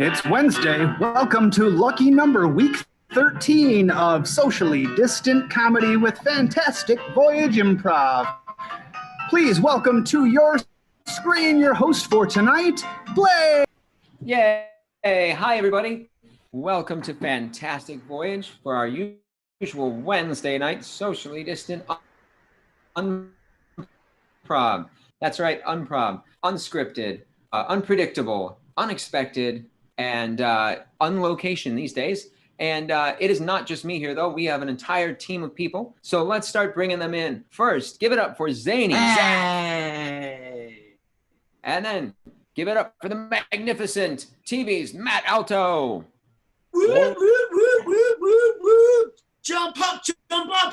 It's Wednesday. Welcome to Lucky Number Week 13 of Socially Distant Comedy with Fantastic Voyage Improv. Please welcome to your screen your host for tonight, Blake. Yay! Hi, everybody. Welcome to Fantastic Voyage for our usual Wednesday night socially distant improv. That's right, improv. Unscripted, unpredictable, unexpected, and unlocation these days. And it is not just me here, though. We have an entire team of people. So let's start bringing them in. First, give it up for Zany. Hey. And then give it up for the magnificent TV's Matt Alto. Woo, woo, woo, woo, woo, woo. Jump up,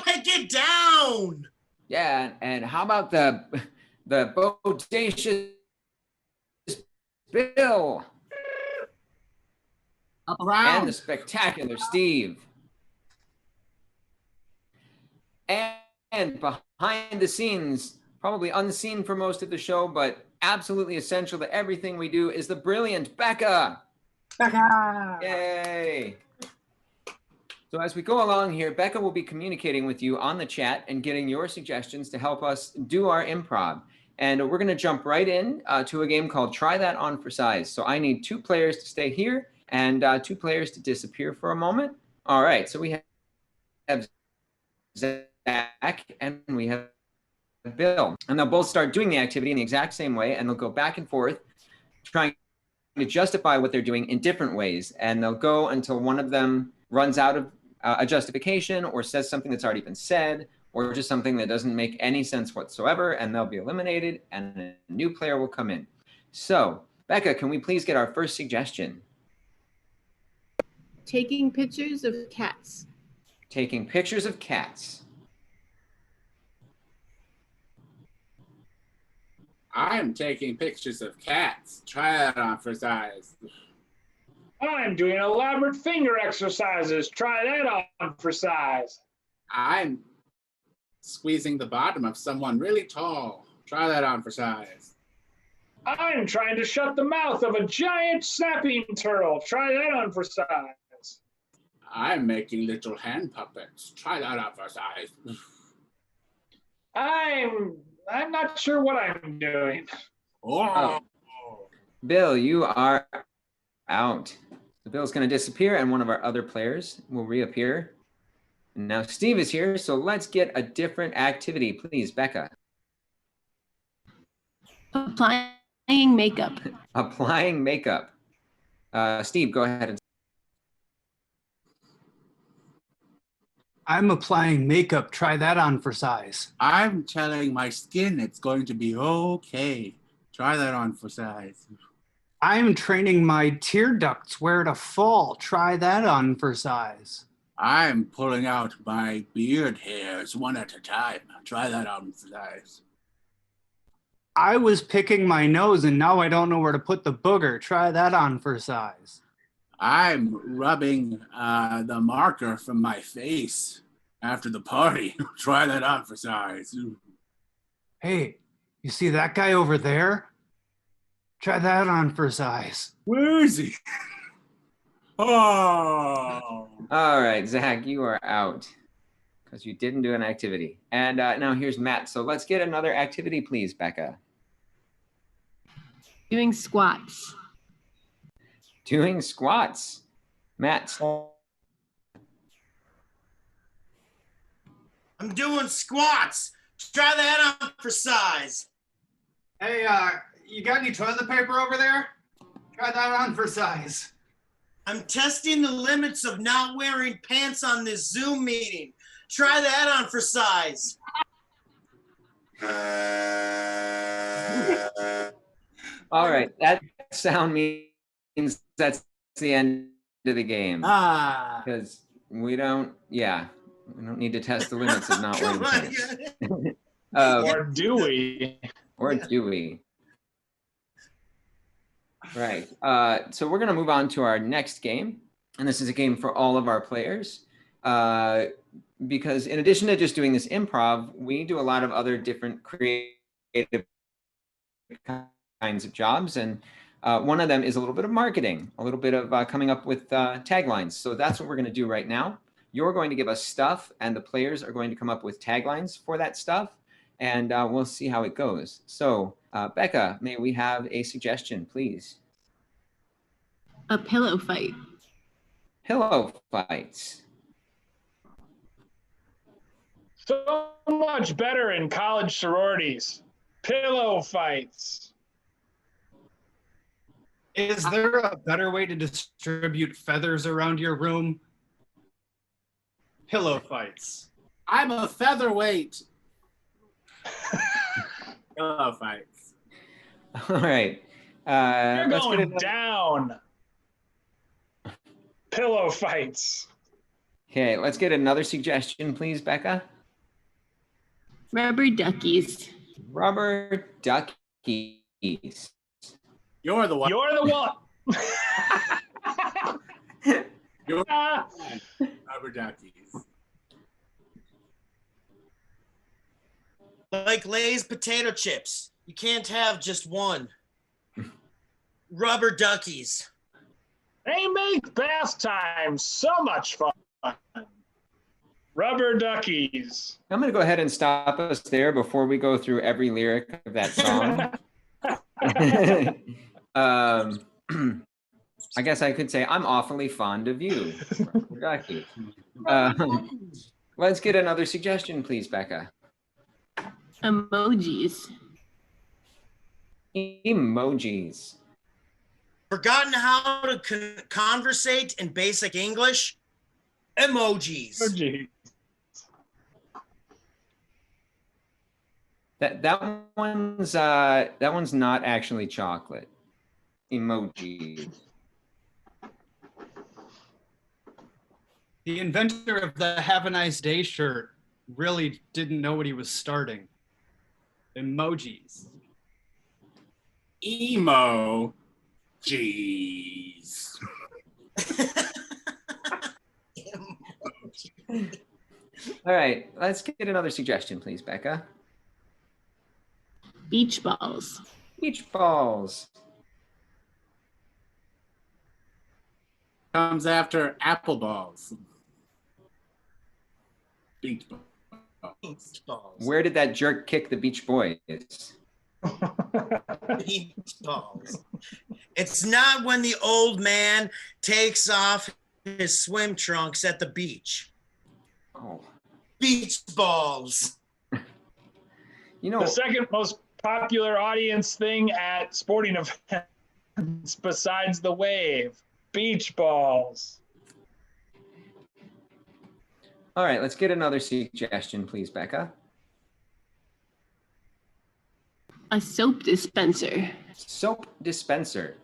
hey, get down. Yeah, and how about the bodacious Bill? Up around. And the spectacular Steve. And behind the scenes, probably unseen for most of the show, but absolutely essential to everything we do, is the brilliant Becca. Becca. Yay. So as we go along here, Becca will be communicating with you on the chat and getting your suggestions to help us do our improv. And we're going to jump right in to a game called Try That On for Size. So I need 2 players to stay here and 2 players to disappear for a moment. All right, so we have Zach and we have Bill. And they'll both start doing the activity in the exact same way, and they'll go back and forth trying to justify what they're doing in different ways. And they'll go until one of them runs out of a justification or says something that's already been said, or just something that doesn't make any sense whatsoever, and they'll be eliminated and a new player will come in. So, Becca, can we please get our first suggestion? Taking pictures of cats. Taking pictures of cats. I'm taking pictures of cats. Try that on for size. I'm doing elaborate finger exercises. Try that on for size. I'm squeezing the bottom of someone really tall. Try that on for size. I'm trying to shut the mouth of a giant snapping turtle. Try that on for size. I'm making little hand puppets. Try that on for size. I'm not sure what I'm doing. Oh. Bill, you are out. So Bill's going to disappear, and one of our other players will reappear. And now Steve is here, so let's get a different activity, please, Becca. Applying makeup. Applying makeup. Steve, go ahead. I'm applying makeup. Try that on for size. I'm telling my skin it's going to be okay. Try that on for size. I'm training my tear ducts where to fall. Try that on for size. I'm pulling out my beard hairs one at a time. Try that on for size. I was picking my nose and now I don't know where to put the booger. Try that on for size. I'm rubbing the marker from my face after the party. Try that on for size. Hey, you see that guy over there? Try that on for size. Where is he? Oh. All right, Zach, you are out because you didn't do an activity. And now here's Matt. So let's get another activity, please, Becca. Doing squats. Doing squats. Matt. I'm doing squats. Try that on for size. Hey, you got any toilet paper over there? Try that on for size. I'm testing the limits of not wearing pants on this Zoom meeting. Try that on for size. All right, that sound means that's the end of the game. Because we don't need to test the limits of not wearing pants. Or do we? Or do we? Right. So we're going to move on to our next game. And this is a game for all of our players. Because in addition to just doing this improv, we do a lot of other different creative kinds of jobs. And One of them is a little bit of marketing, a little bit of coming up with taglines. So that's what we're going to do right now. You're going to give us stuff, and the players are going to come up with taglines for that stuff, and we'll see how it goes. So, Becca, may we have a suggestion, please? A pillow fight. Pillow fights. So much better in college sororities. Pillow fights. Is there a better way to distribute feathers around your room? Pillow fights. I'm a featherweight. Pillow fights. All right. You're Let's get going it. down. Pillow fights. Okay, let's get another suggestion, please, Becca. Rubber duckies. Rubber duckies. You're the one. You're the one. You're the one. Rubber duckies. Like Lay's potato chips. You can't have just one. Rubber duckies. They make bath time so much fun. Rubber duckies. I'm going to go ahead and stop us there before we go through every lyric of that song. I guess I could say, I'm awfully fond of you. Rubber duckies. Let's get another suggestion, please, Becca. Emojis. Emojis. Forgotten how to conversate in basic English? Emojis. Emoji. That one's not actually chocolate. Emojis. The inventor of the Have a Nice Day shirt really didn't know what he was starting. Emojis. Emo. Jeez. All right, let's get another suggestion, please, Becca. Beach balls. Beach balls. Comes after apple balls. Beach balls. Beach balls. Where did that jerk kick the Beach Boys? Beach balls. It's not when the old man takes off his swim trunks at the beach. Oh, Beach balls. you know, The second most popular audience thing at sporting events besides the wave. Beach balls. all right, let's get another suggestion, please, Becca. A soap dispenser. Soap dispenser.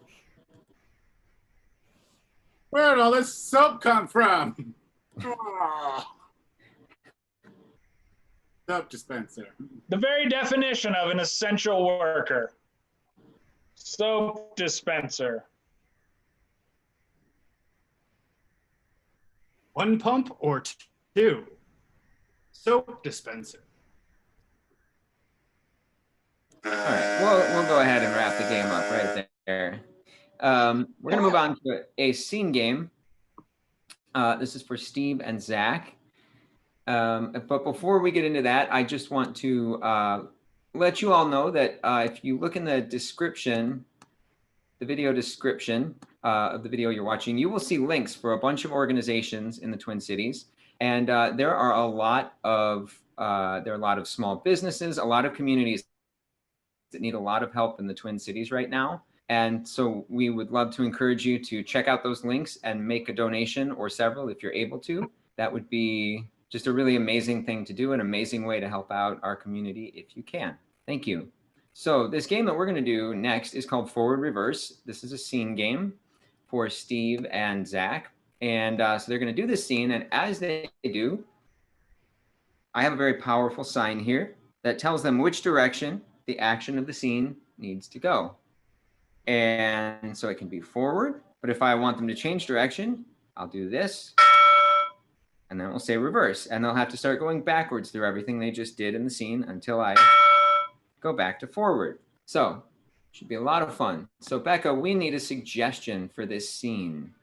Where did all this soap come from? Oh. Soap dispenser. The very definition of an essential worker. Soap dispenser. One pump or two? Soap dispenser. All right, we'll go ahead and wrap the game up right there. We're going to move on to a scene game. This is for Steve and Zach. But before we get into that, I just want to let you all know that if you look in the description, the video description of the video you're watching, you will see links for a bunch of organizations in the Twin Cities. And there are a lot of small businesses, a lot of communities that need a lot of help in the Twin Cities right now. And so we would love to encourage you to check out those links and make a donation or several if you're able to. That would be just a really amazing thing to do, an amazing way to help out our community if you can. Thank you. So this game that we're going to do next is called Forward Reverse. This is a scene game for Steve and Zach. And so they're going to do this scene. And as they do, I have a very powerful sign here that tells them which direction the action of the scene needs to go. And so it can be forward, but if I want them to change direction, I'll do this, and then we'll say reverse, and they'll have to start going backwards through everything they just did in the scene until I go back to forward. So Should be a lot of fun. So Becca, we need a suggestion for this scene.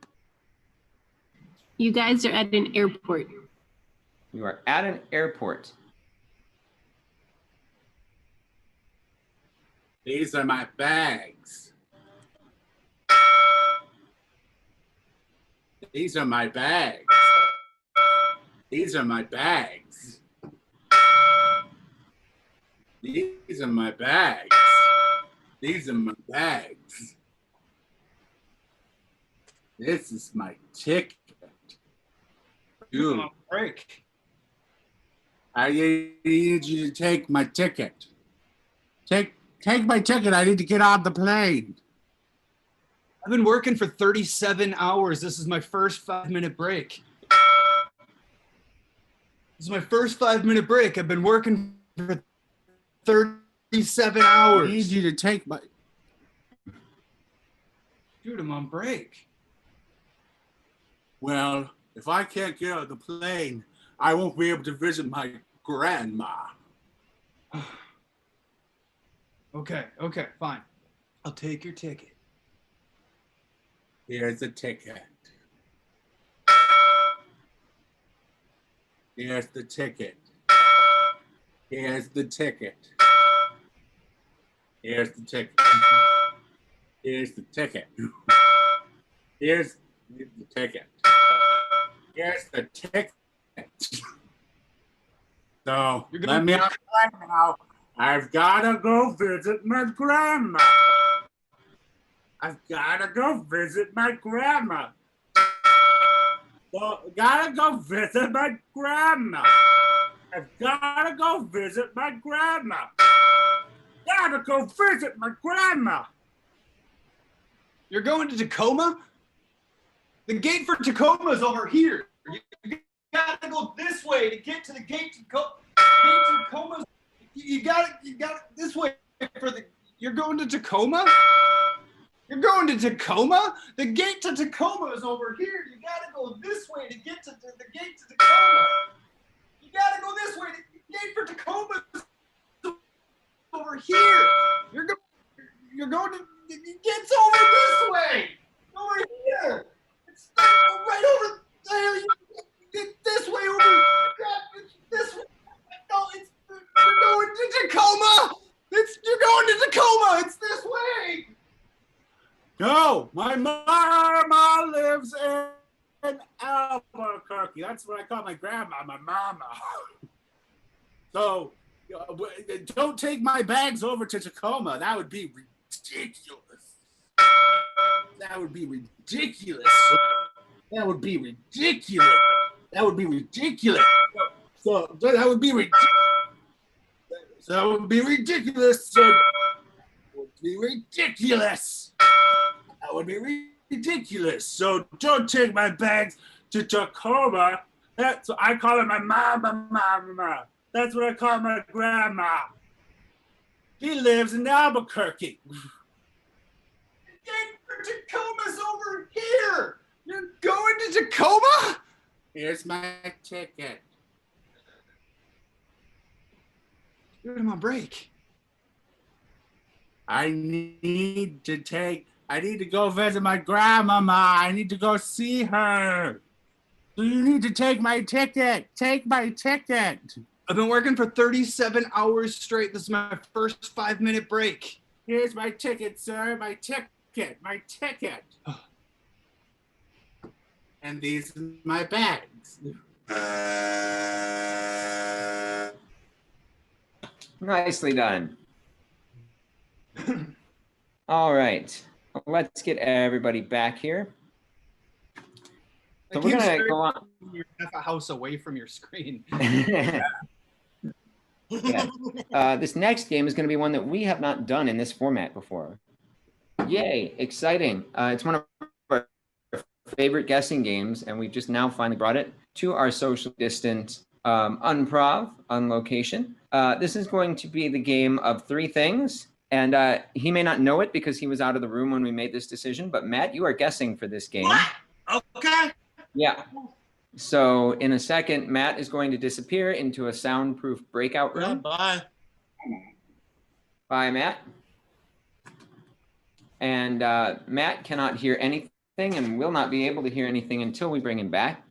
You guys are at an airport. You are at an airport. These are my bags. These are my bags. These are my bags. These are my bags. These are my bags. This is my ticket. You. Break. I need you to take my ticket. Take my ticket. I need to get on the plane. I've been working for 37 hours. This is my first 5-minute break. This is my first 5-minute break. I've been working for 37 hours. I need you to take my... Dude, I'm on break. Well, if I can't get on the plane, I won't be able to visit my grandma. Okay, fine. I'll take your ticket. Here's the ticket. Here's the ticket. Here's the ticket. Here's the ticket. Here's the ticket. Here's the ticket. Here's the ticket. So let me on right now. I've gotta go visit my grandma. I've gotta go visit my grandma. So, gotta go visit my grandma. I've gotta go visit my grandma. Gotta go visit my grandma. You're going to Tacoma? The gate for Tacoma is over here. You gotta go this way to get to the gate to Tacoma. You got this way for the. You're going to Tacoma? You're going to Tacoma? The gate to Tacoma is over here. You gotta go this way to get to the gate to Tacoma. You gotta go this way. The gate for Tacoma is over here. You're going to. It gets over this way. Over here. It's right over there. This way over. It's this way. No, it's. You're going to Tacoma. You're going to Tacoma. It's this way. No, my mama lives in Albuquerque. That's what I call my grandma, my mama. So don't take my bags over to Tacoma. That would be ridiculous. That would be ridiculous. That would be ridiculous. That would be ridiculous. So that would be ridiculous. So that would be ridiculous. So that would be ridiculous. That would be ridiculous. So don't take my bags to Tacoma. That's what I call it my mama. That's what I call my grandma. He lives in Albuquerque. Tacoma's over here. You're going to Tacoma? Here's my ticket. Dude, I'm on break. I need to go visit my grandmama. I need to go see her. So you need to take my ticket. Take my ticket. I've been working for 37 hours straight. This is my first 5-minute break. Here's my ticket, sir. My ticket. My ticket. And these are my bags. Nicely done. All right, let's get everybody back here. So we're gonna go on. You're half a house away from your screen. Yeah. This next game is going to be one that we have not done in this format before. Yay, exciting. It's one of our favorite guessing games, and we've just now finally brought it to our social distant Improv on location. This is going to be the game of 3 things, and he may not know it because he was out of the room when we made this decision, but Matt, you are guessing for this game. What? Okay. Yeah. So in a second, Matt is going to disappear into a soundproof breakout room. Bye. Bye, Matt. And Matt cannot hear anything and will not be able to hear anything until we bring him back.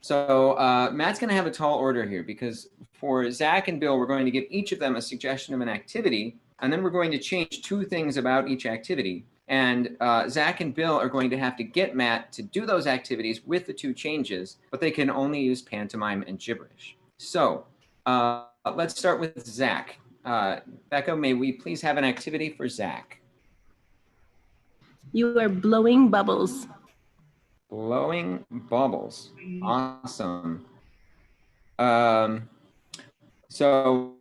So Matt's going to have a tall order here because for Zach and Bill, we're going to give each of them a suggestion of an activity, and then we're going to change 2 things about each activity. And Zach and Bill are going to have to get Matt to do those activities with the 2 changes, but they can only use pantomime and gibberish. So let's start with Zach. Becca, may we please have an activity for Zach? You are blowing bubbles. Blowing bubbles. Awesome. So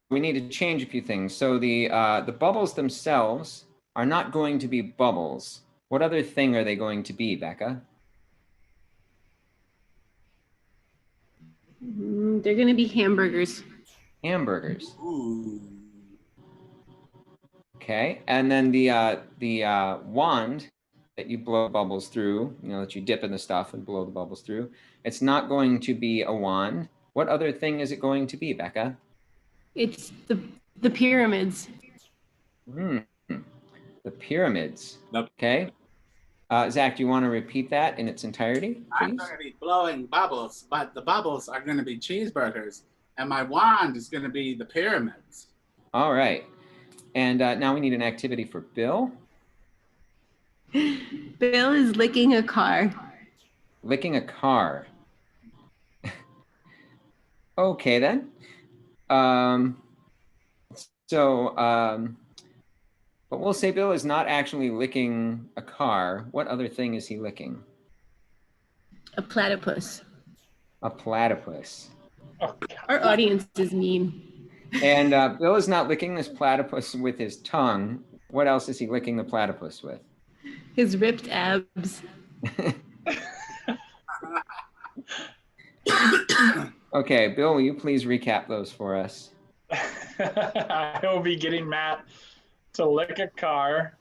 we need to change a few things. So the bubbles themselves are not going to be bubbles. What other thing are they going to be, Becca? They're going to be hamburgers. Hamburgers. Ooh. Okay, and then the wand that you blow bubbles through, that you dip in the stuff and blow the bubbles through, it's not going to be a wand. What other thing is it going to be, Becca? It's the pyramids. The pyramids. Nope. Okay. Zach, do you want to repeat that in its entirety, I'm please? going to be blowing bubbles, but the bubbles are going to be cheeseburgers, and my wand is going to be the pyramids. All right. And now we need an activity for Bill. Bill is licking a car. Licking a car. Okay, then. But we'll say Bill is not actually licking a car. What other thing is he licking? A platypus. A platypus. Our audience is mean. And Bill is not licking this platypus with his tongue. What else is he licking the platypus with? His ripped abs. Okay, Bill, will you please recap those for us? I will be getting Matt to lick a car,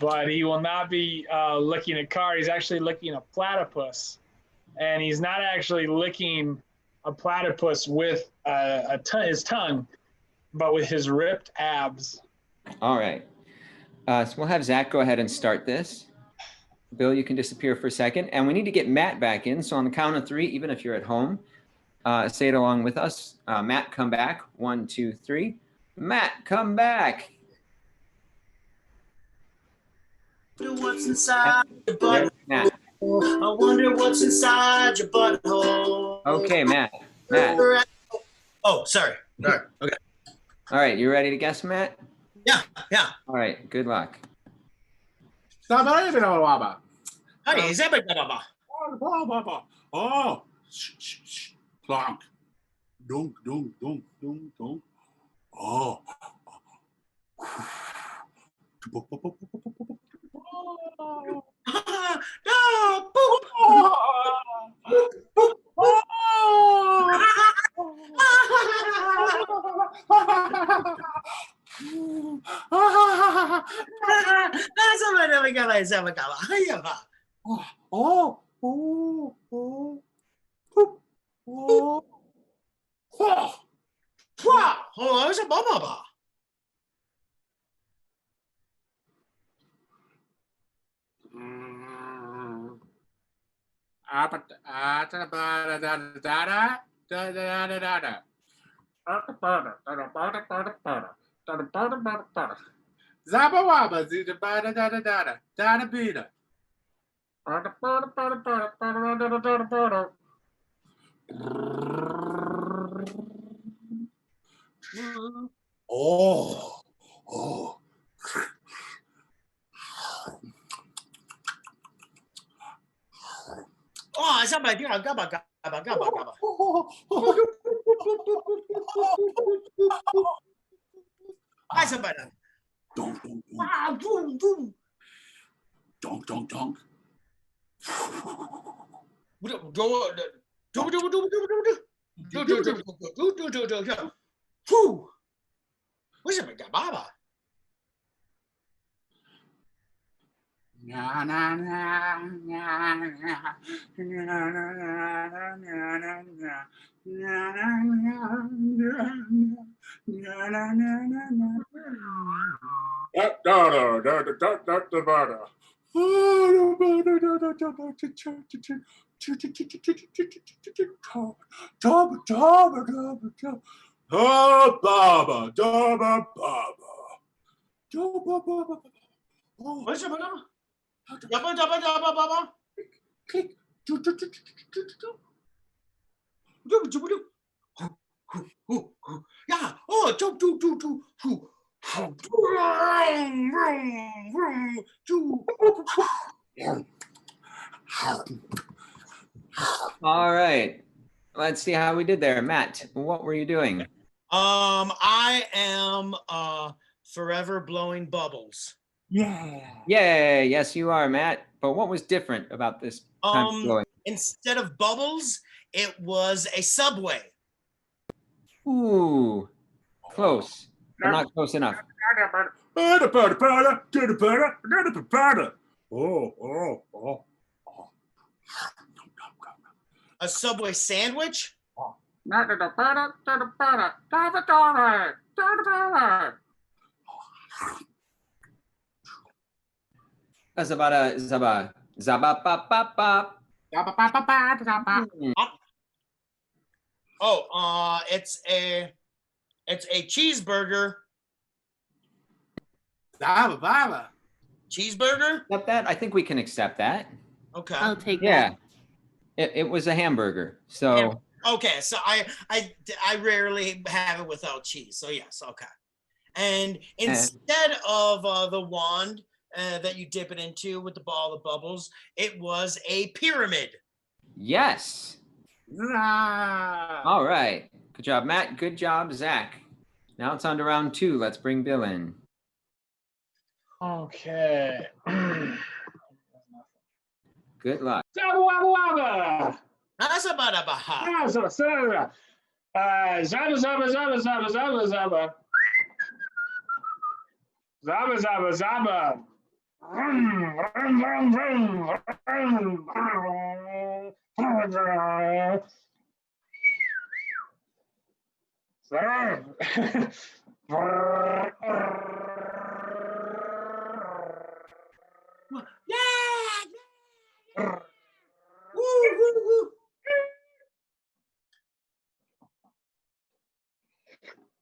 but he will not be licking a car. He's actually licking a platypus, and he's not actually licking a platypus with his tongue, but with his ripped abs. All right. So we'll have Zach go ahead and start this. Bill, you can disappear for a second. And we need to get Matt back in. So on the count of 3, even if you're at home, say it along with us. Matt, come back. 1, 2, 3. Matt, come back. What's inside your butthole? Matt. I wonder what's inside your butthole. Okay, Matt. Oh, sorry. Okay. All right, you ready to guess, Matt? Yeah. All right, good luck. Honey, Is that blah? Oh, shh. Plonk. Dunk. Oh. Zabba wabba, zita bada da da bida. Oh. Oh, somebody gabba. Hi, somebody. Donk. What's up, Baba? What's up? Dabba, dabba, dabba, dabba. Click. Yeah. Oh, do. All right. Let's see how we did there. Matt, what were you doing? I am forever blowing bubbles. Yeah. Yay. Yes, you are, Matt. But what was different about this time of blowing? Instead of bubbles, it was a subway. Ooh, close, but not close enough. A subway sandwich. Zabada, zaba, zaba, pop, pop, pop. Oh, it's a cheeseburger. Cheeseburger? Accept that? I think we can accept that. Okay. I'll take Yeah, that. it was a hamburger. So Okay, so I rarely have it without cheese. So yes, okay. And instead of the wand that you dip it into with the ball of bubbles, it was a pyramid. yes. All right. Good job, Matt. Good job, Zach. Now it's on to round 2. Let's bring Bill in. Okay. Good luck. Zabba wabba wabba. That's about a baha. Zabba zabba zabba zabba zabba zabba. Zabba zabba zabba. Vroom, vroom, vroom, vroom, vroom. Yeah. Woo, woo, woo.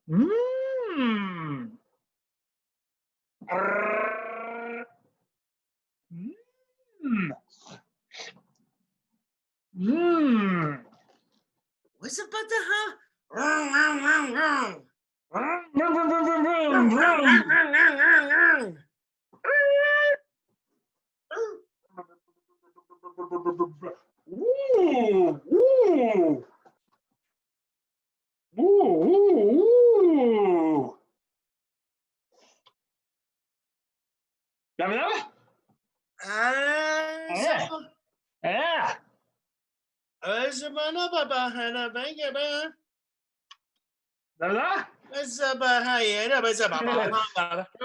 Mmm. Mmm. Mmm. What's about the huh? Vroom, vroom, vroom, vroom. Vroom, vroom, vroom, vroom, vroom, vroom. Ooh, ooh. Ooh, ooh, ooh. Yummy, yummy? Yeah. Yeah. Zabba, zabba.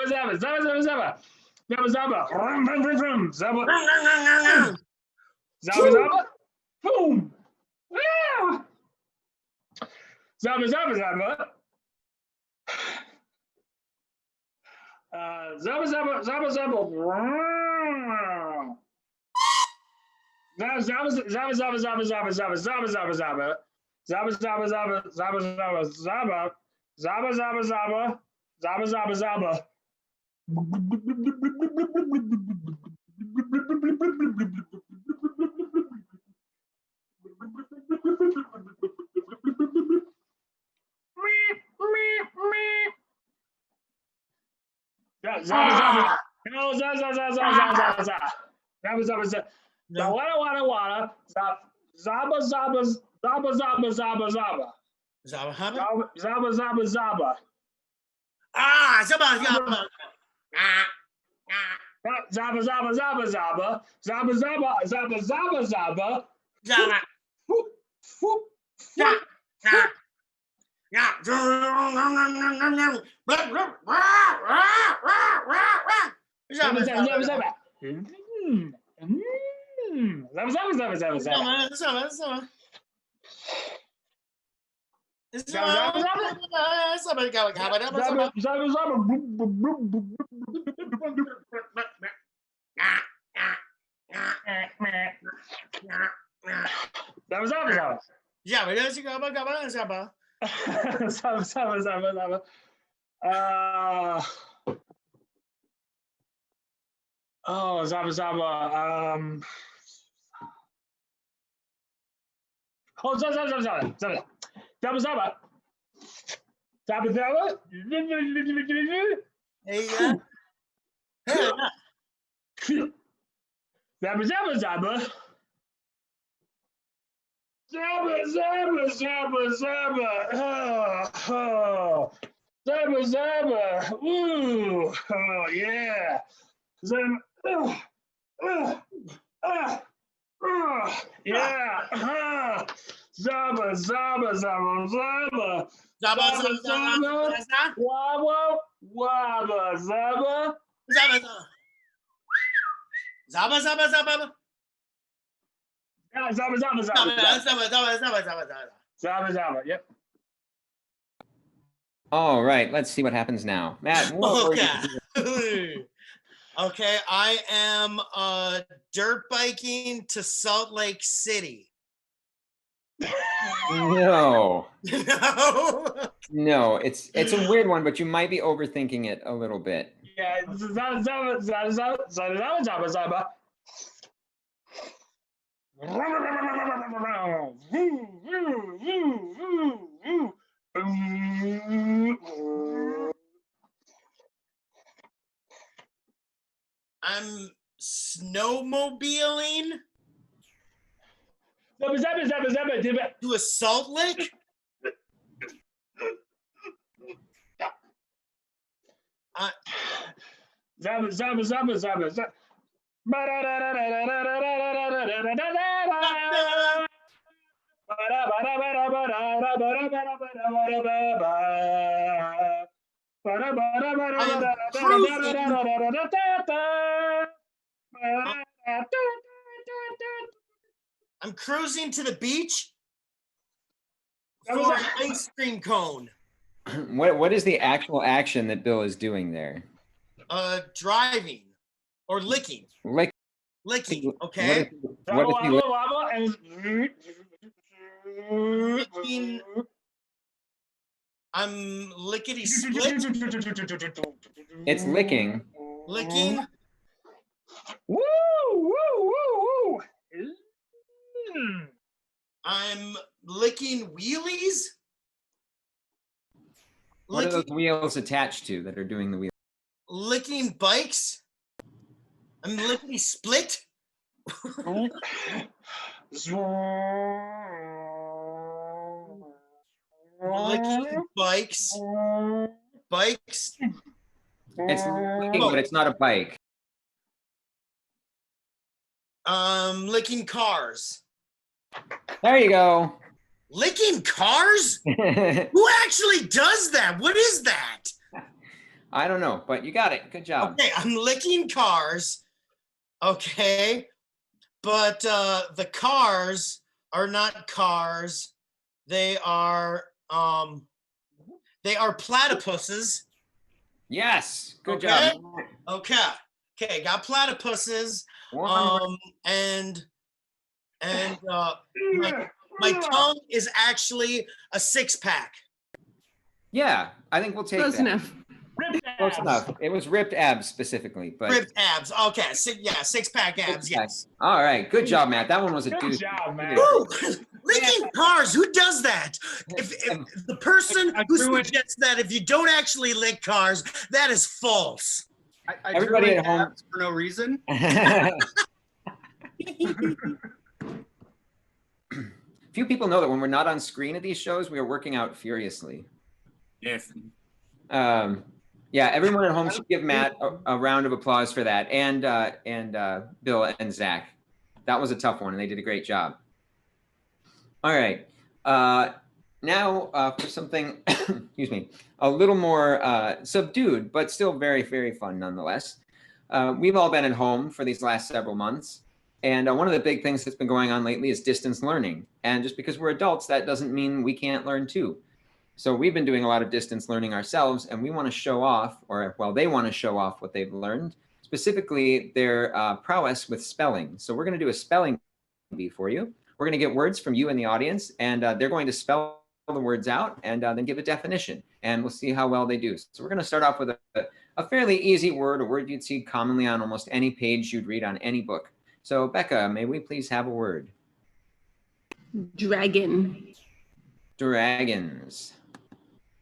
Zabba, zabba, zabba. Zabba, zabba. Vroom, vroom, vroom, vroom. Zabba. Zabba, zabba. Boom. Yeah. Zabba, zabba, zabba. Zabba, zabba, zabba, zabba. Zabba, zabba, zabba, zabba, zabba, zabba, zabba, zabba, zabba. Zabba, zabba, zabba, zabba, zabba, zabba. Zabba, zabba, zabba. Zabba, zabba, zabba. Zabba, zabba. No, zabba, zabba, zabba, zabba, zabba. Zabba, zabba, zabba. No. Wada. Zabba, zabba, zabba, zabba, zabba, zabba. Zabba, hubba? Zabba, zabba, zabba. Ah, zabba, zabba. Ah, ah. Zabba, zabba, zabba, zabba. Zabba, zabba, zabba, zabba, zabba. Zabba. Whoop, whoop, Yeah, whoop. yeah. Zabba, zabba, zabba. Zabba, zabba, zabba, zabba, zabba. Zabba, zabba, zabba. Zabba, zabba, zabba. Zabba, zabba, Jabba, does you gabba, gabba, zabba. zabba. Zabba, zabba, zabba, zabba. Oh, zabba, zabba. Oh, zabba, zabba, zabba, zabba. Zabba, zabba. Zabba, zabba. There you go. Yeah. Zabba, zabba, zabba. Zabba, zabba, zabba, zabba. Oh, oh. Zabba, zabba. Ooh. Oh, yeah. Zabba. Yeah. Zabba, zabba, zabba, zabba. Zabba, zabba, zabba, zabba. Wabba, wabba, zabba. Zabba, zabba. Zabba, zabba, zabba. Yeah, zabba, zabba, Zabba, zabba. zabba, zabba, zabba, zabba, zabba. Zabba, zabba, yep. All right, let's see what happens now. Matt, what were you- Okay. Okay, I am dirt biking to Salt Lake City. No, No. no, it's a weird one, but you might be overthinking it a little bit. Yeah, zabba, zabba, zabba, zabba, zabba, zabba, zabba. I'm snowmobiling Zabba, zabba, zabba, zabba, zabba. to a Salt Lake. Zabba, zabba, zabba, zabba, zabba. I'm cruising to the beach for an ice cream cone. What is the actual action that Bill is doing there? Driving or licking. Licking, okay? What is he Licking. I'm lickety split. It's licking. Licking. Woo, woo, woo, woo. I'm licking wheelies. What are those wheels attached to that are doing the wheel? Licking bikes. I'm lickety split. Licking bikes. Bikes. It's licking, but it's not a bike. Licking cars. There you go. Licking cars? Who actually does that? What is that? I don't know, but you got it. Good job. Okay, I'm licking cars. Okay. But the cars are not cars. They are platypuses. Yes. Good Okay. job. Okay, got platypuses. And my tongue is actually a 6-pack. Yeah, I think we'll take Close that. enough. Close enough. It was ripped abs specifically, but Ripped abs. Okay, 6-pack abs. Yes. All right, good job, Matt. That one was a Good doozy. job, man. Woo! Licking cars. Who does that? If the person who suggests that if you don't actually lick cars, that is false. I Everybody drew at home- abs for no reason. Few people know that when we're not on screen at these shows, we are working out furiously. Yes. Yeah, everyone at home should give Matt a round of applause for that, and Bill and Zach. That was a tough one, and they did a great job. All right, now for something, excuse me, a little more subdued, but still very, very fun nonetheless. We've all been at home for these last several months, and one of the big things that's been going on lately is distance learning. And just because we're adults, that doesn't mean we can't learn too. So we've been doing a lot of distance learning ourselves, and we want to show off, or well, they want to show off what they've learned, specifically their prowess with spelling. So we're going to do a spelling bee for you. We're going to get words from you in the audience, and they're going to spell the words out and then give a definition, and we'll see how well they do. So we're going to start off with a fairly easy word, a word you'd see commonly on almost any page you'd read on any book. So Becca, may we please have a word? Dragon. Dragons.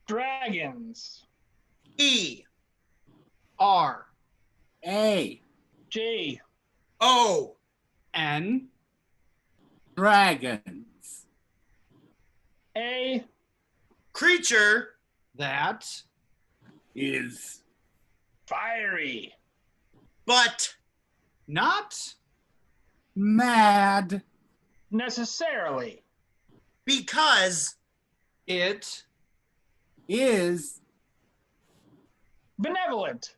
Dragons. E R A J. O N dragons. A. creature that Is Fiery. but not mad. Necessarily. because it Is Benevolent.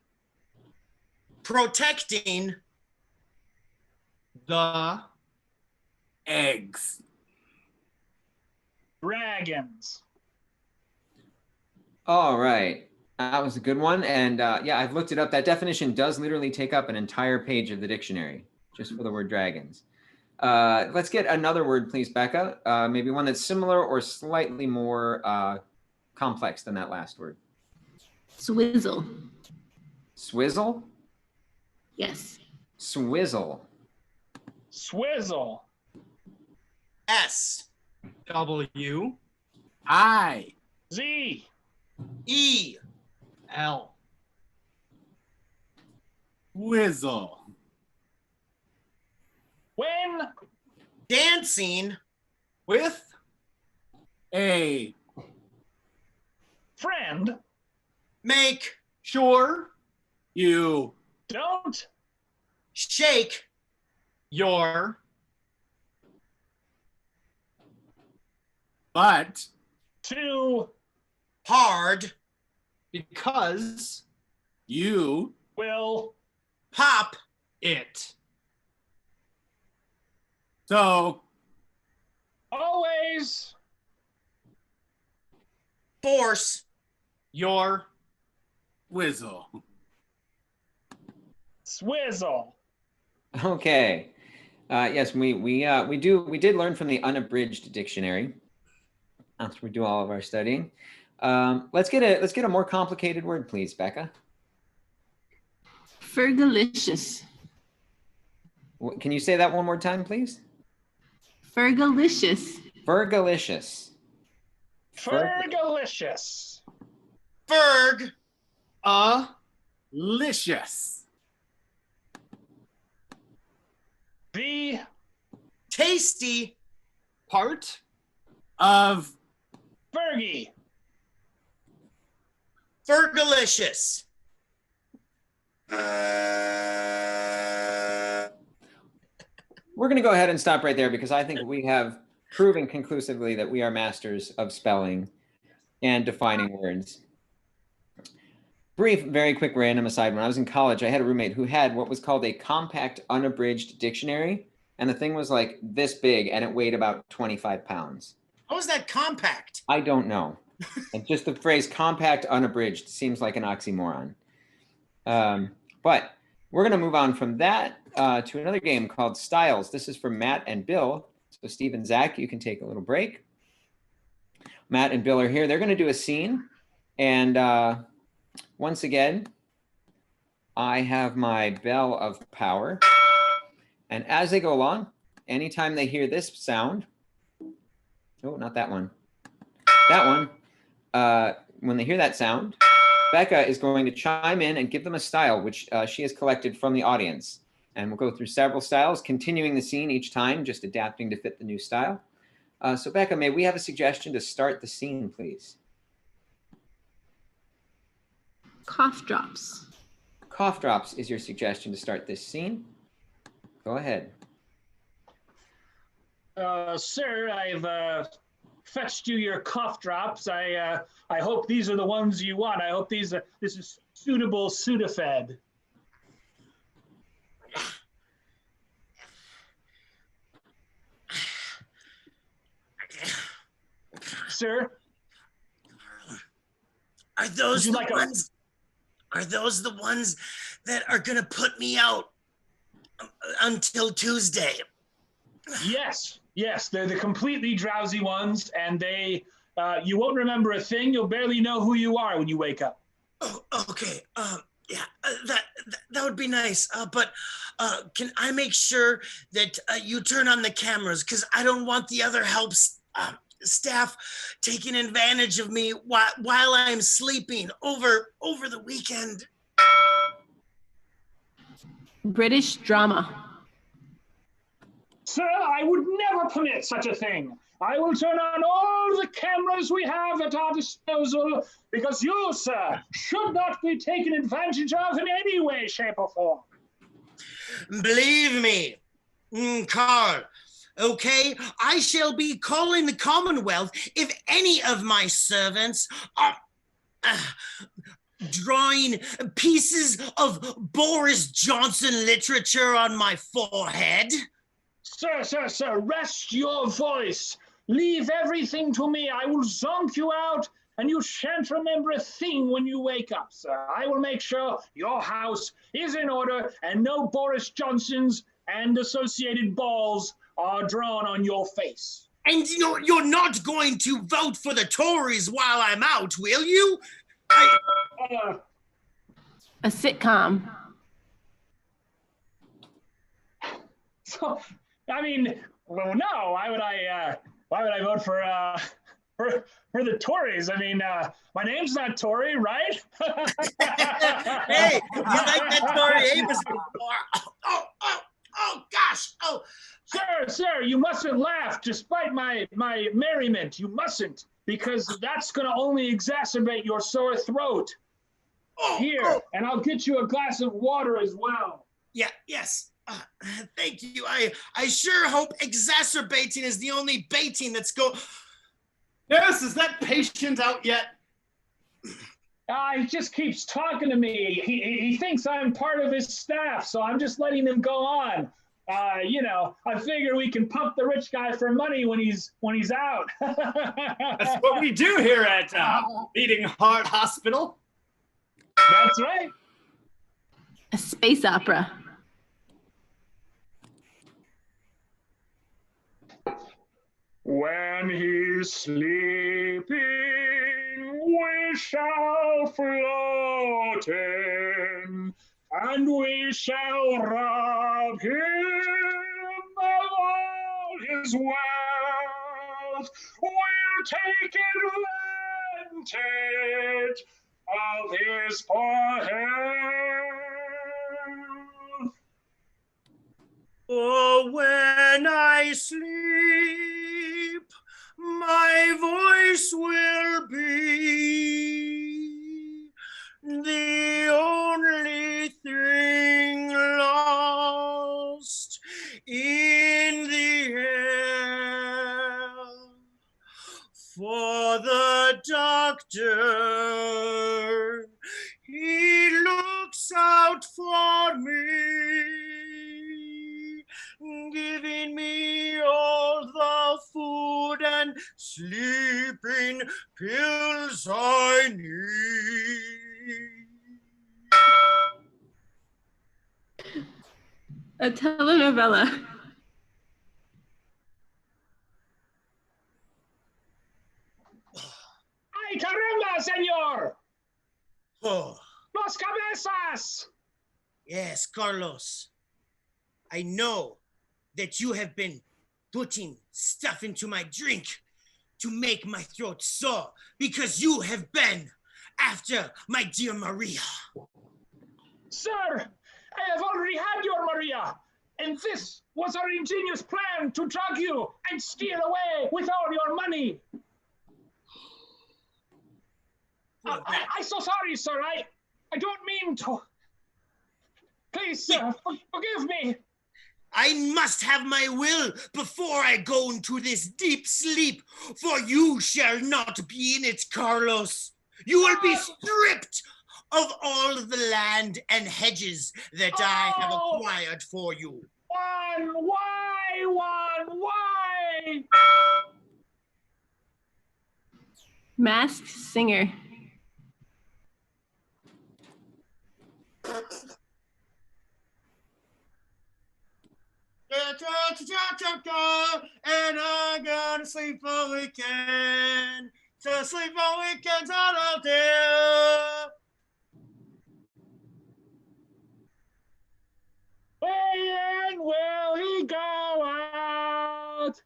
protecting the eggs. Dragons. All right. That was a good one. And yeah, I've looked it up. That definition does literally take up an entire page of the dictionary just for the word dragons. Let's get another word, please, Becca. Maybe one that's similar or slightly more complex than that last word. Swizzle. Swizzle? Yes. Swizzle. Swizzle. S W I Z. E L whistle. When dancing with A friend make sure you don't shake your but to hard because you will pop it so always force your whistle. swizzle. Okay. Yes, we did learn from the unabridged dictionary after we do all of our studying. Let's get a more complicated word, please, Becca. Fergalicious. Can you say that one more time, please? Fergalicious. Fergalicious. Fergalicious. ferg Licious. The tasty part Of Fergie. fergalicious We're going to go ahead and stop right there because I think we have proven conclusively that we are masters of spelling and defining words. Brief, very quick random aside. When I was in college, I had a roommate who had what was called a compact unabridged dictionary. And the thing was like this big and it weighed about 25 pounds. how is that compact? I don't know. And just the phrase compact unabridged seems like an oxymoron. But we're going to move on from that to another game called Styles. This is for Matt and Bill. So Steve and Zach, you can take a little break. Matt and Bill are here. They're going to do a scene. And once again, I have my bell of power. And as they go along, anytime they hear this sound, oh, not that one, that one, when they hear that sound, Becca is going to chime in and give them a style, which she has collected from the audience. And we'll go through several styles, continuing the scene each time, just adapting to fit the new style. So Becca, may we have a suggestion to start the scene, please? Cough drops. Cough drops is your suggestion to start this scene. Go ahead. Sir, I've fetched you your cough drops. I hope these are the ones you want. I hope this is suitable Sudafed. Sir, Are those Would you the like a- ones? Are those the ones that are gonna put me out until Tuesday? Yes, they're the completely drowsy ones, and you won't remember a thing. You'll barely know who you are when you wake up. Oh, okay. Yeah, that would be nice. But can I make sure that you turn on the cameras? Because I don't want the other staff taking advantage of me while I'm sleeping over the weekend. British drama. Sir, I would never permit such a thing. I will turn on all the cameras we have at our disposal because you, sir, should not be taken advantage of in any way, shape, or form. Believe me, Carl, okay? I shall be calling the Commonwealth if any of my servants are drawing pieces of Boris Johnson literature on my forehead. Sir, rest your voice. Leave everything to me. I will zonk you out, and you shan't remember a thing when you wake up, sir. I will make sure your house is in order and no Boris Johnsons and associated balls are drawn on your face. And you're not going to vote for the Tories while I'm out, will you? A sitcom. So, I mean, well, no. Why would I vote for the Tories? I mean, my name's not Tory, right? Hey, you like that Tory Amos before? Oh, gosh. Oh, Sir, you mustn't laugh despite my merriment. You mustn't, because that's going to only exacerbate your sore throat. Here, and I'll get you a glass of water as well. Yeah, yes. Thank you. I sure hope exacerbating is the only baiting that's Yes, is that patient out yet? He just keeps talking to me. He thinks I'm part of his staff, so I'm just letting him go on. I figure we can pump the rich guy for money when he's out. That's what we do here at Beating Heart Hospital. That's right. A space opera. When he's sleeping, we shall float in, and we shall rob him of all his wealth. We'll take advantage of his poor health. Oh, when I sleep, my voice will be the only thing lost in the air. For the doctor, he looks out for me, giving me all the food and sleeping pills I need. A telenovela. ¡Ay, caramba, señor! Oh, ¡Los cabezas! yes, Carlos. I know that you have been putting stuff into my drink to make my throat sore because you have been after my dear Maria. Sir, I have already had your Maria, and this was our ingenious plan to drug you and steal away with all your money. I'm so sorry, sir. I don't mean to. Please, sir, forgive me. I must have my will before I go into this deep sleep, for you shall not be in it, Carlos. You will be stripped of all the land and hedges that I have acquired for you. Why? Masked singer. And I'm gonna sleep all weekend. So sleep all weekend's all I'll do. When will he go out?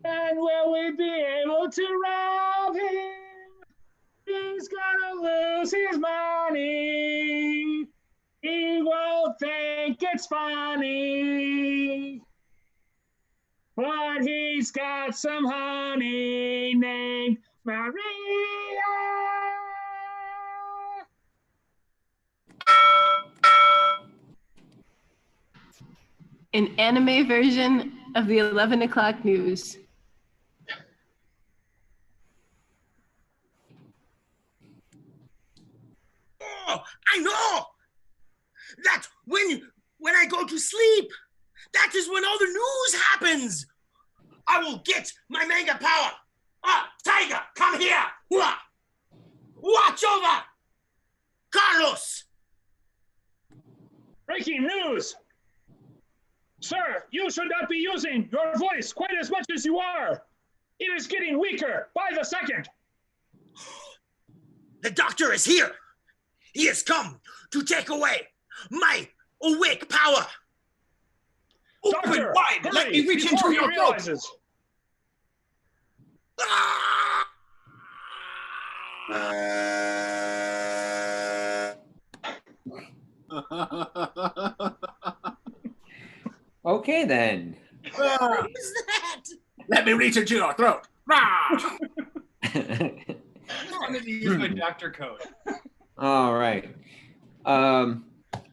When will we be able to rob him? He's gonna lose his money. He won't think it's funny. But he's got some honey named Maria. An anime version of the 11 o'clock news. Oh, I know. That's when I go to sleep. That is when all the news happens. I will get my manga power. Tiger, come here. Watch over. Carlos. Breaking news! Sir, you should not be using your voice quite as much as you are. It is getting weaker by the second. The doctor is here. He has come to take away my awake power. Open Doctor, wide. Let hurry, me reach before into he your throat. realizes. Okay, then. What is that? Let me reach into your throat. I wanted to use my doctor code. All right.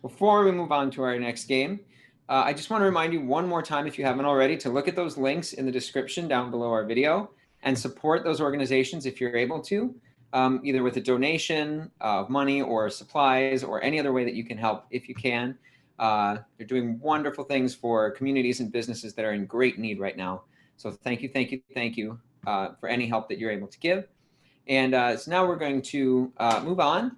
Before we move on to our next game, I just want to remind you one more time, if you haven't already, to look at those links in the description down below our video and support those organizations if you're able to, either with a donation of money or supplies or any other way that you can help if you can. They're doing wonderful things for communities and businesses that are in great need right now. So thank you, thank you, thank you for any help that you're able to give. And so now we're going to move on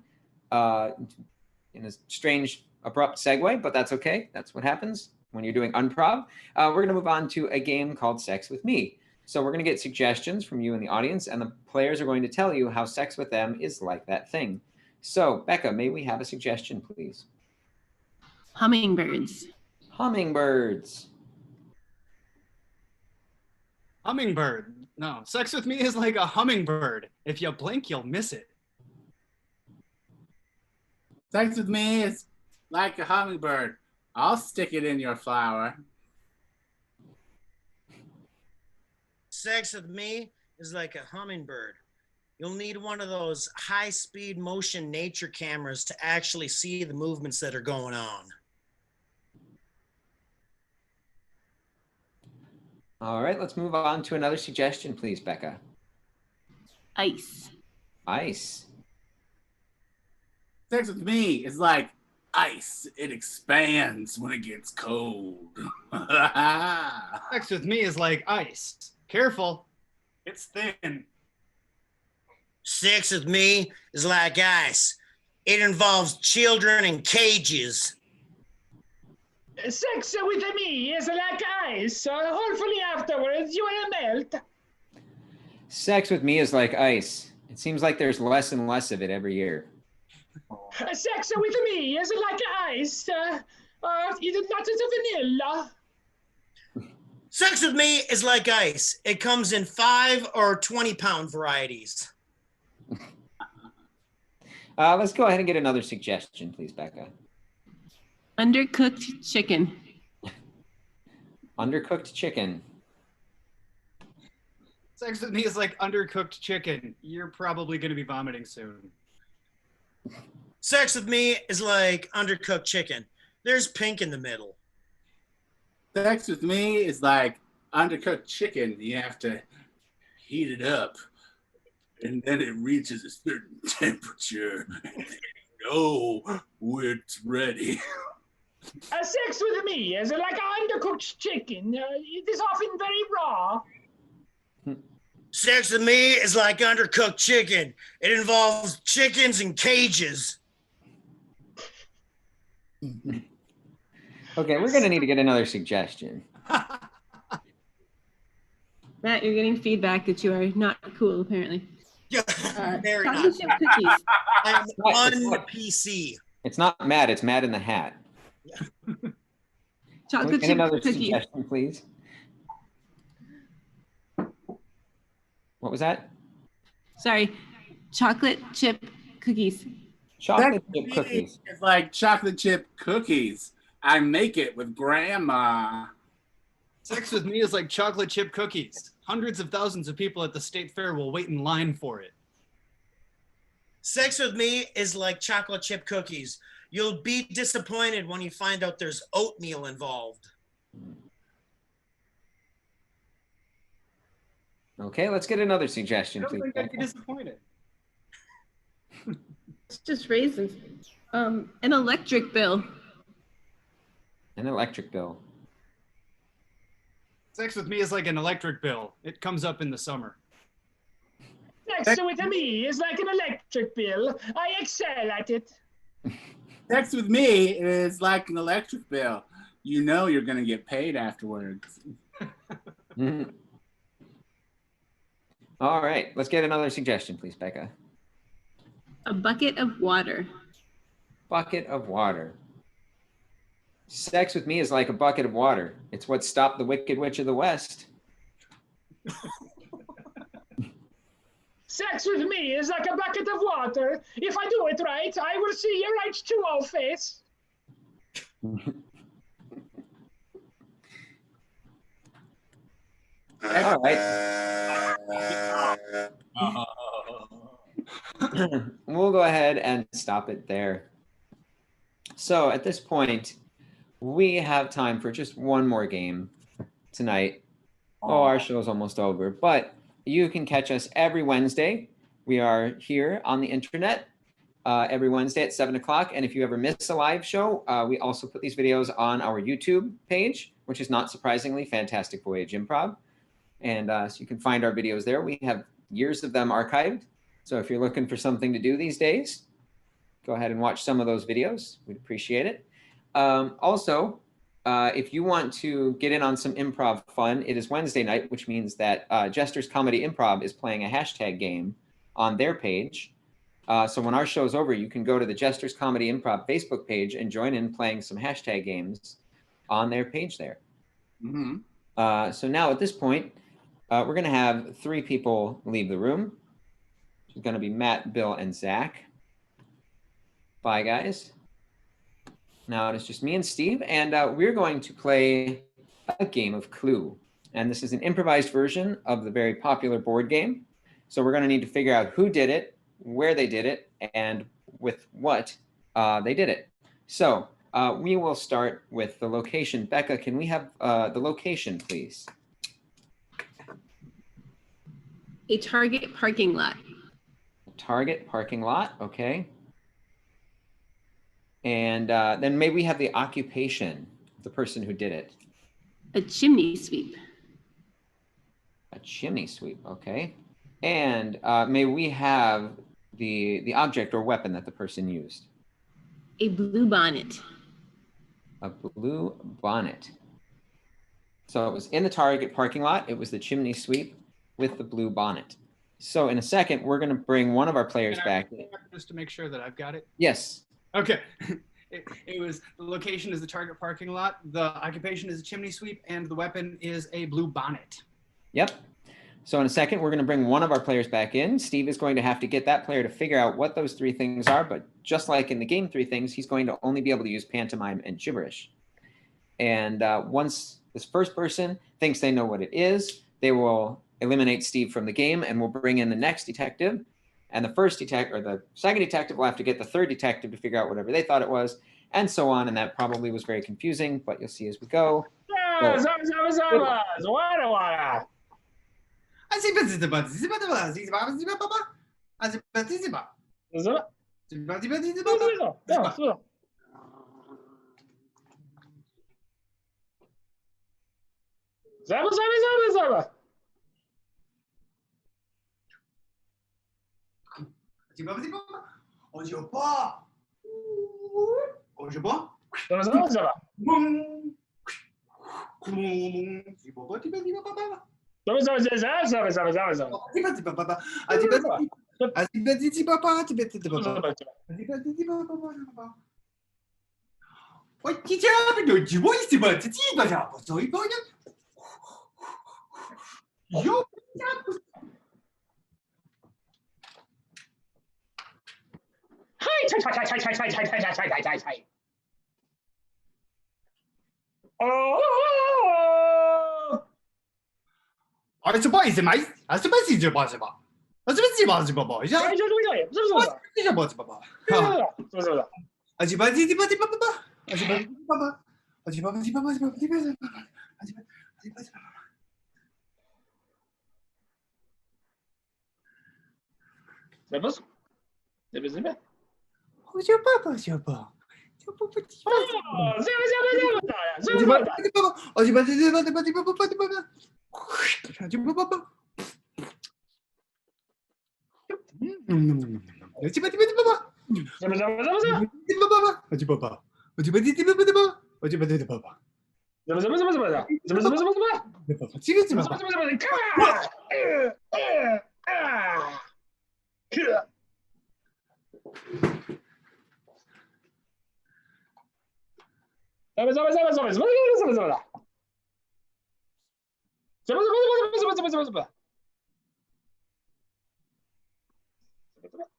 in a strange, abrupt segue, but that's okay. That's what happens when you're doing Unprov. We're going to move on to a game called Sex with Me. So we're going to get suggestions from you in the audience, and the players are going to tell you how sex with them is like that thing. So, Becca, may we have a suggestion, please? Hummingbirds. Hummingbirds. Hummingbird. No, sex with me is like a hummingbird. If you blink, you'll miss it. Sex with me is like a hummingbird. I'll stick it in your flower. Sex with me is like a hummingbird. You'll need one of those high-speed motion nature cameras to actually see the movements that are going on. All right, let's move on to another suggestion, please, Becca. Ice. Ice. Sex with me is like ice. It expands when it gets cold. Sex with me is like ice. Careful, it's thin. Sex with me is like ice. It involves children in cages. Sex with me is like ice. Hopefully afterwards you will melt. Sex with me is like ice. It seems like there's less and less of it every year. Sex with me is like ice. It is not as vanilla. Sex with me is like ice. It comes in 5 or 20-pound varieties. Let's go ahead and get another suggestion, please, Becca. Undercooked chicken. Undercooked chicken. Sex with me is like undercooked chicken. You're probably going to be vomiting soon. Sex with me is like undercooked chicken. There's pink in the middle. Sex with me is like undercooked chicken. You have to heat it up, and then it reaches a certain temperature, and then you know when it's ready. Sex with me is like undercooked chicken. It is often very raw. Sex with me is like undercooked chicken. It involves chickens in cages. Okay, we're going to need to get another suggestion. Matt, you're getting feedback that you are not cool, apparently. Yeah, very Chocolate not. chip cookies. I'm It's what? un-PC. It's not Matt, it's Matt in the Hat. Can we Chocolate get chip another cookies. suggestion, please? What was that? Sorry, chocolate chip cookies. Chocolate chip cookies. It's like chocolate chip cookies. I make it with grandma. Sex with me is like chocolate chip cookies. Hundreds of thousands of people at the state fair will wait in line for it. Sex with me is like chocolate chip cookies. You'll be disappointed when you find out there's oatmeal involved. Okay, let's get another suggestion, I don't please. think I'd be disappointed. It's just raisins. An electric bill. An electric bill. Sex with me is like an electric bill. It comes up in the summer. Sex with me is like an electric bill. I excel at it. Sex with me is like an electric bill. You know you're going to get paid afterwards. Mhm. All right, let's get another suggestion, please, Becca. A bucket of water. Bucket of water. Sex with me is like a bucket of water. It's what stopped the Wicked Witch of the West. Sex with me is like a bucket of water. If I do it right, I will see your H2O face. All right. We'll go ahead and stop it there. So at this point, we have time for just one more game tonight. Oh, our show's almost over, but you can catch us every Wednesday. We are here on the internet every Wednesday at 7 o'clock. And if you ever miss a live show, we also put these videos on our YouTube page, which is not surprisingly Fantastic Voyage Improv. And so you can find our videos there. We have years of them archived. So if you're looking for something to do these days, go ahead and watch some of those videos. We'd appreciate it. Also, if you want to get in on some improv fun, it is Wednesday night, which means that Jester's Comedy Improv is playing a hashtag game on their page. So when our show's over, you can go to the Jester's Comedy Improv Facebook page and join in playing some hashtag games on their page there. Mm-hmm. So now at this point, we're going to have 3 people leave the room. It's going to be Matt, Bill, and Zach. Bye, guys. Now it is just me and Steve, and we're going to play a game of Clue. And this is an improvised version of the very popular board game. So we're going to need to figure out who did it, where they did it, and with what they did it. So we will start with the location. Becca, can we have the location, please? A Target parking lot. Target parking lot, okay. And then may we have the occupation of the person who did it? A chimney sweep. A chimney sweep, okay. And may we have the object or weapon that the person used? A blue bonnet. A blue bonnet. So it was in the Target parking lot. It was the chimney sweep with the blue bonnet. So in a second, we're going to bring one of our players back. Just to make sure that I've got it. Yes. Okay. It was the location is the Target parking lot. The occupation is a chimney sweep, and the weapon is a blue bonnet. Yep. So in a second, we're going to bring one of our players back in. Steve is going to have to get that player to figure out what those 3 things are. But just like in the game 3 things, he's going to only be able to use pantomime and gibberish. And once this first person thinks they know what it is, they will eliminate Steve from the game, and we'll bring in the next detective. And the first detective or the second detective will have to get the third detective to figure out whatever they thought it was, and so on. And that probably was very confusing, but you'll see as we go. On dit pas. On dit pas.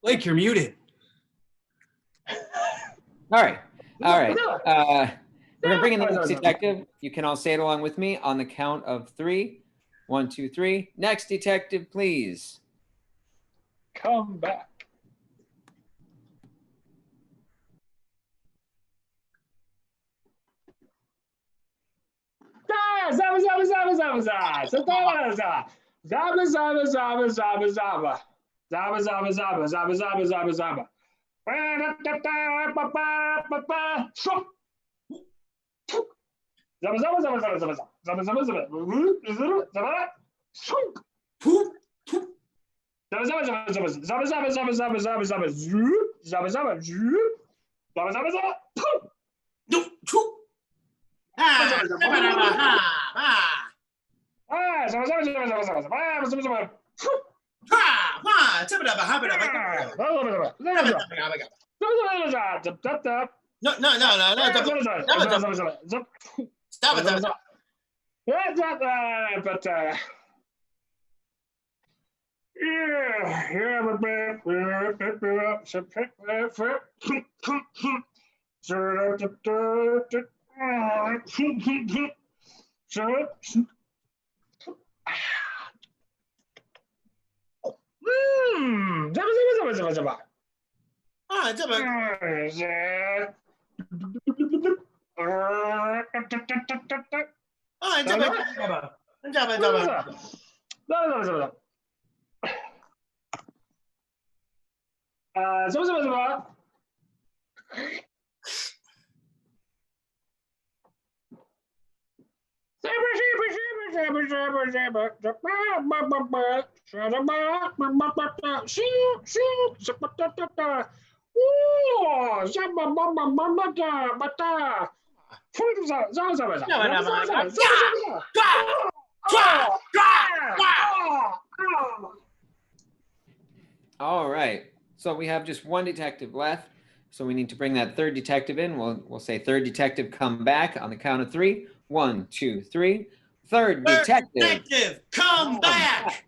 Blake, you're muted. All right. All right. We're going to bring in the next detective. You can all say it along with me on the count of 3. 1, 2, 3. Next detective, please. Come back. Zaba, zaba, zaba, zaba, zaba. Zaba, zaba. Zaba, zaba, zaba, zaba, zaba. Zaba, zaba, zaba, zaba, zaba, zaba, zaba. Zaba, zaba, zaba, zaba, zaba, zaba, zaba, zaba. Zaba, zaba, zaba, zaba, zaba, zaba, zaba, zaba, zaba, zaba, zaba. Zaba, zaba, zaba, zaba, zaba. All right. So we have just one detective left. So we need to bring that third detective in. We'll say third detective, come back on the count of 3. 1, 2, 3. Third detective, come back.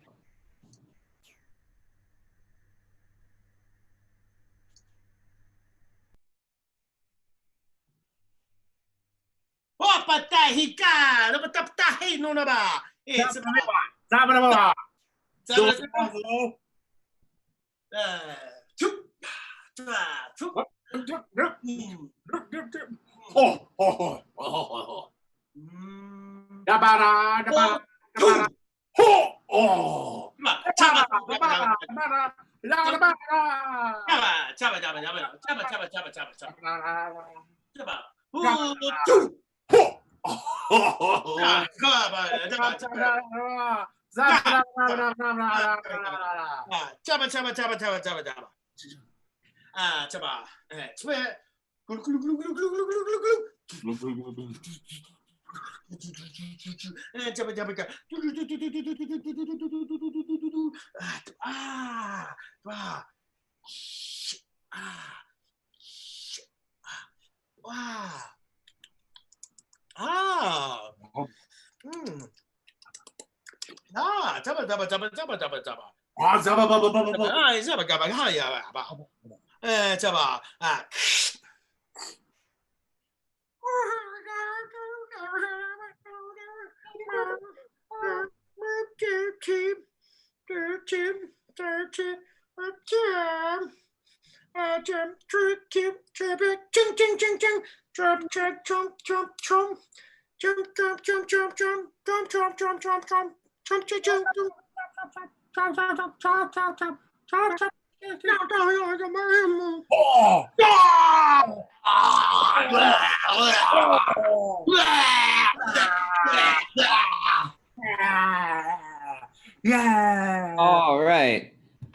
Yeah. All right.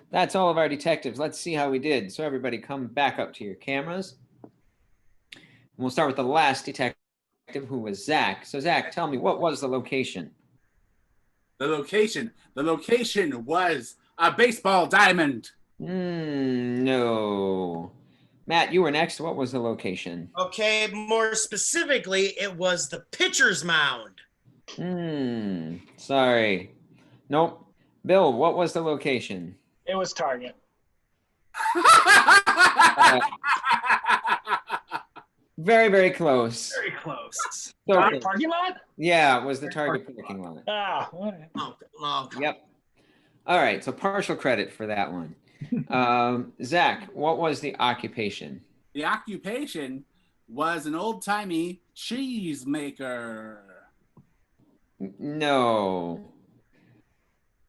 That's all of our detectives. Let's see how we did. So everybody come back up to your cameras. And we'll start with the last detective, who was Zach. So Zach, tell me, what was the location? The location was a baseball diamond. No. Matt, you were next. What was the location? Okay, more specifically, it was the pitcher's mound. Sorry. Nope. Bill, what was the location? It was Target. Very, very close. Very close. So Target parking lot? yeah, it was the Target parking lot. Ah, all right. Okay. Yep. All right, so partial credit for that one. Zach, what was the occupation? The occupation was an old-timey cheese maker. No.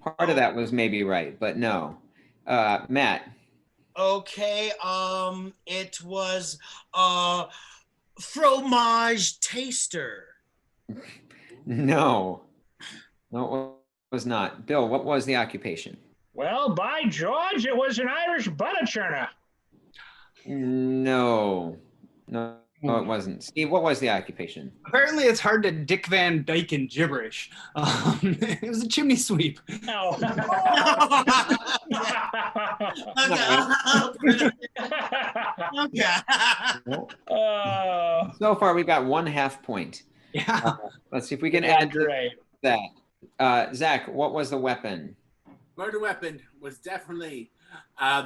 Part of that was maybe right, but no. Matt. Okay, it was a fromage taster. No. No, it was not. Bill, what was the occupation? Well, by George, it was an Irish butter churner. No. No, it wasn't. Steve, what was the occupation? Apparently, it's hard to Dick Van Dyke in gibberish. It was a chimney sweep. No. Okay. So far, we've got 1/2 point. Yeah. Let's see if we can Yeah, add to great. that. Zach, what was the weapon? Murder weapon was definitely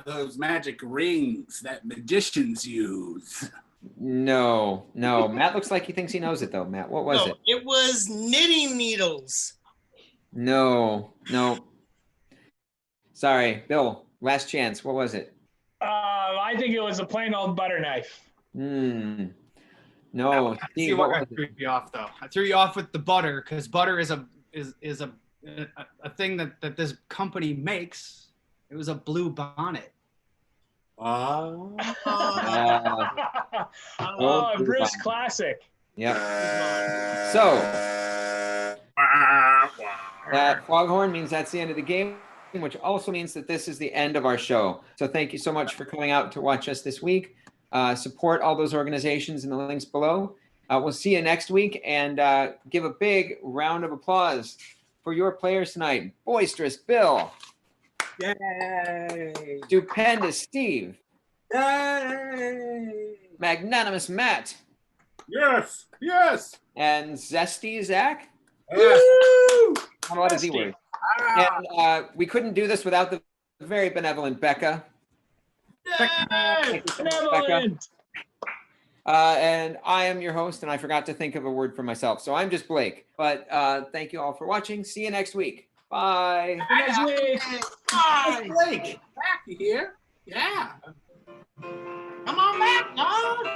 those magic rings that magicians use. No. Matt looks like he thinks he knows it, though. Matt, what was it? It was knitting needles. No. Sorry, Bill, last chance. What was it? I think it was a plain old butter knife. No. I see Steve, what what was threw you off though. I threw you off with the butter because butter is a thing that this company makes. It was a blue bonnet. Oh, Blue Bruce bonnet. classic. Yep. So that foghorn means that's the end of the game, which also means that this is the end of our show. So thank you so much for coming out to watch us this week. Support all those organizations in the links below. We'll see you next week, and give a big round of applause for your players tonight. Boisterous Bill. Yay! Stupendous Steve. Yay! Magnanimous Matt. Yes. And Zesty Zach. Yes. A lot of Z words. And we couldn't do this without the very benevolent Becca. Benevolent. And I am your host, and I forgot to think of a word for myself. So I'm just Blake. But thank you all for watching. See you next week. Bye. Next week. Hi, Blake. Back here. Yeah. Come on back, dog.